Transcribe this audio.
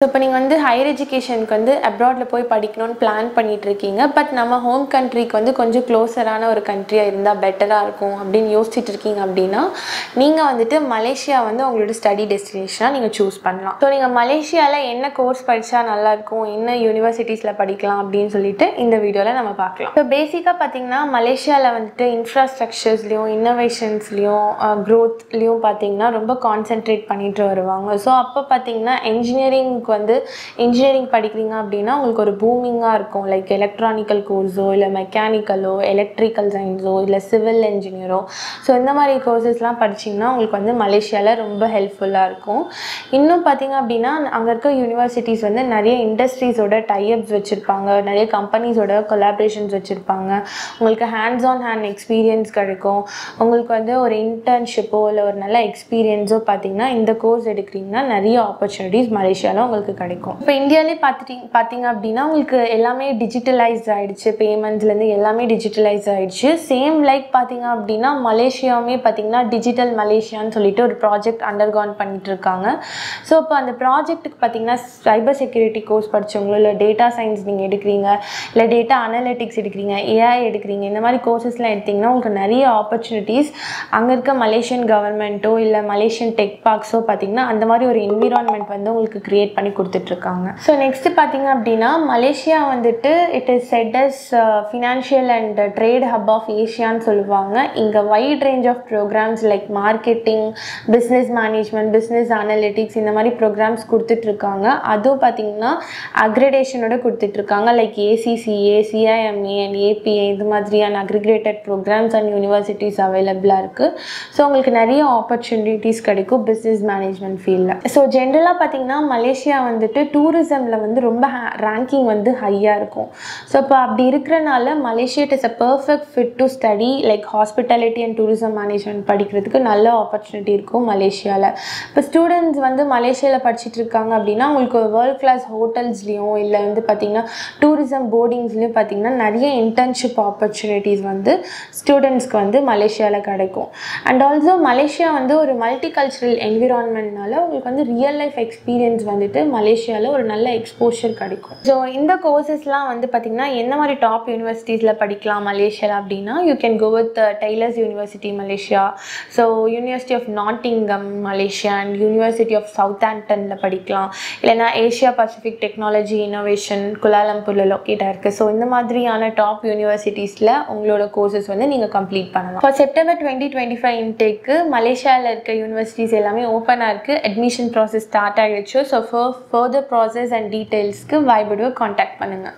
இப்போ நீங்க வந்து ஹையர் எஜுகேஷனுக்கு வந்து அப்ராட்ல போய் படிக்கணும்னு பிளான் பண்ணிட்டு இருக்கீங்க. பட் நம்ம ஹோம் கண்ட்ரிக்கு வந்து கொஞ்சம் க்ளோஸரான ஒரு கண்ட்ரியா இருந்தா பெட்டரா இருக்கும் அப்படின்னு யோசிச்சுட்டு இருக்கீங்க அப்படின்னா, நீங்க வந்துட்டு மலேசியா வந்து உங்களோட ஸ்டடி டெஸ்டினேஷனா நீங்க சூஸ் பண்ணலாம். ஸோ நீங்க மலேசியால என்ன கோர்ஸ் படிச்சா நல்லா இருக்கும், என்ன யூனிவர்சிட்டிஸ்ல படிக்கலாம் அப்படின்னு சொல்லிட்டு இந்த வீடியோல நம்ம பார்க்கலாம். ஸோ பேசிக்கா பார்த்தீங்கன்னா மலேசியால வந்துட்டு இன்ஃப்ராஸ்ட்ரக்சர்ஸ்லயும் இன்னோவேஷன்ஸ்லயும் க்ரோத்லயும் பார்த்தீங்கன்னா ரொம்ப கான்சென்ட்ரேட் பண்ணிட்டு வருவாங்க. ஸோ அப்போ பார்த்தீங்கன்னா இன்ஜினியரிங் படிக்கிறீங்க அப்படின்னா உங்களுக்கு ஒரு பூமிங்காக இருக்கும். லைக் எலக்ட்ரானிக்கல் கோர்ஸோ இல்லை மெக்கானிக்கலோ எலக்ட்ரிக்கல் சயின்ஸோ இல்லை சிவில் இன்ஜினியரோ, ஸோ இந்த மாதிரி கோர்சஸ்லாம் படிச்சிங்கன்னா உங்களுக்கு வந்து மலேசியாவில் ரொம்ப ஹெல்ப்ஃபுல்லாக இருக்கும். இன்னும் பார்த்தீங்க அப்படின்னா அங்கே இருக்க யூனிவர்சிட்டிஸ் வந்து நிறைய இண்டஸ்ட்ரீஸோட டைஅப்ஸ் வச்சுருப்பாங்க, நிறைய கம்பெனிஸோட கொலாபரேஷன்ஸ் வச்சுருப்பாங்க. உங்களுக்கு ஹேண்ட்ஸ் ஆன் ஹேண்ட் எக்ஸ்பீரியன்ஸ் கிடைக்கும். உங்களுக்கு வந்து ஒரு இன்டர்ன்ஷிப்போ இல்லை ஒரு நல்ல எக்ஸ்பீரியன்ஸோ பார்த்தீங்கன்னா இந்த கோர்ஸ் எடுக்கிறீங்கன்னா நிறைய ஆப்பர்ச்சுனிட்டிஸ் மலேசியாவில் உங்களுக்கு கிடைக்கும். இப்போ இந்தியாவிலே பார்த்தீங்க அப்படின்னா உங்களுக்கு எல்லாமே டிஜிட்டலைஸ்ட் ஆகிடுச்சு. பேமெண்ட்ஸ்லேருந்து எல்லாமே டிஜிட்டலைஸ் ஆகிடுச்சு. சேம் லைக் பார்த்தீங்க அப்படின்னா மலேசியாவுமே பார்த்தீங்கன்னா டிஜிட்டல் மலேசியான்னு சொல்லிட்டு ஒரு ப்ராஜெக்ட் அண்டர்கான் பண்ணிட்டு இருக்காங்க. ஸோ இப்போ அந்த ப்ராஜெக்ட்டுக்கு பார்த்தீங்கன்னா சைபர் செக்யூரிட்டி கோர்ஸ் படித்தவங்களோ இல்லை டேட்டா சயின்ஸ் நீங்கள் எடுக்கிறீங்க, இல்லை டேட்டா அனலிட்டிக்ஸ் எடுக்கிறீங்க, ஏஐ எடுக்கிறீங்க, இந்த மாதிரி கோர்சஸ்லாம் எடுத்திங்கன்னா உங்களுக்கு நிறைய ஆப்பர்ச்சுனிட்டிஸ் அங்கே இருக்க மலேசியன் கவர்மெண்ட்டோ இல்லை மலேசியன் டெக் பார்க்ஸோ பார்த்தீங்கன்னா அந்த மாதிரி ஒரு என்விரான்மெண்ட் வந்து உங்களுக்கு கிரியேட் பண்ணி கொடுத்துட்ருக்காங்க. ஸோ நெக்ஸ்ட்டு பார்த்தீங்க அப்படின்னா மலேசியா வந்துட்டு it is set as financial and trade hub of ஏஷியான்னு சொல்லுவாங்க. இங்கே wide range of programs like marketing, business management, business analytics இந்த மாதிரி ப்ரோக்ராம்ஸ் கொடுத்துட்ருக்காங்க. அதுவும் பார்த்தீங்கன்னா அக்ரிடேஷனோட கொடுத்துட்ருக்காங்க. Like ACCA, CIMA and ABA இது மாதிரியான அக்ரிகேட்டட் ப்ரோக்ராம்ஸ் அண்ட் யூனிவர்சிட்டிஸ் அவைலபிளாக இருக்குது. ஸோ உங்களுக்கு நிறைய ஆப்பர்ச்சுனிட்டிஸ் கிடைக்கும் பிஸ்னஸ் மேனேஜ்மெண்ட் ஃபீல்டில். ஸோ ஜென்ரலாக பார்த்தீங்கன்னா மலேசியா வந்துட்டு டூரிசமில் வந்து ரொம்ப ரேங்கிங் வந்து ஹையாக இருக்கும். ஸோ இப்போ அப்படி இருக்கிறனால Malaysia it is a perfect fit to study like hospitality and tourism management படிக்கிறதுக்கு நல்ல ஆப்பர்ச்சுனிட்டி இருக்கும் மலேசியாவில். இப்போ ஸ்டூடெண்ட்ஸ் வந்து மலேசியாவில் படிச்சுட்டு இருக்காங்க அப்படின்னா உங்களுக்கு வேர்ல்ட் கிளாஸ் ஹோட்டல்ஸ்லேயும் இல்லை வந்து பார்த்திங்கன்னா டூரிசம் போர்டிங்ஸ்லேயும் பார்த்திங்கன்னா நிறைய இன்டர்ன்ஷிப் ஆப்பர்ச்சுனிட்டிஸ் வந்து ஸ்டூடெண்ட்ஸ்க்கு வந்து மலேசியாவில் கிடைக்கும். அண்ட் ஆல்சோ மலேசியா வந்து ஒரு மல்டி கல்ச்சுரல் என்விரான்மெண்ட்னால உங்களுக்கு வந்து ரியல் லைஃப் எக்ஸ்பீரியன்ஸ் வந்துட்டு மலேசியாவில் ஒரு நல்ல எக்ஸ்போஷர் கிடைக்கும். ஸோ இந்த கோர்சஸ்லாம் வந்து பார்த்திங்கன்னா என்ன மாதிரி டாப் யூனிவர்சிட்டிஸில் படிக்கலாம் மலேசியாவில் அப்படின்னா you can go with Taylor's University Malaysia, so University of Nottingham Malaysia and University of சவுத்தாம்ப்டனில் படிக்கலாம். இல்லைனா ஏஷியா பசிபிக் டெக்னாலஜி இன்னோவேஷன் குலாலம்பூரில் லொக்கேட்டாக இருக்குது. ஸோ இந்த மாதிரியான டாப் யூனிவர்சிட்டிஸில் உங்களோட கோர்சஸ் வந்து நீங்கள் கம்ப்ளீட் பண்ணலாம். இப்போ செப்டம்பர் 2025 இன்டேக்கு மலேசியாவில் இருக்க யூனிவர்சிட்டிஸ் எல்லாமே ஓப்பனாக இருக்குது. அட்மிஷன் ப்ராசஸ் ஸ்டார்ட் ஆகிடுச்சு. ஸோ ஃபர்தர் ப்ராசஸ் அண்ட் டீட்டெயில்ஸ்க்கு வைபுடுவை காண்டாக்ட் பண்ணுங்கள்.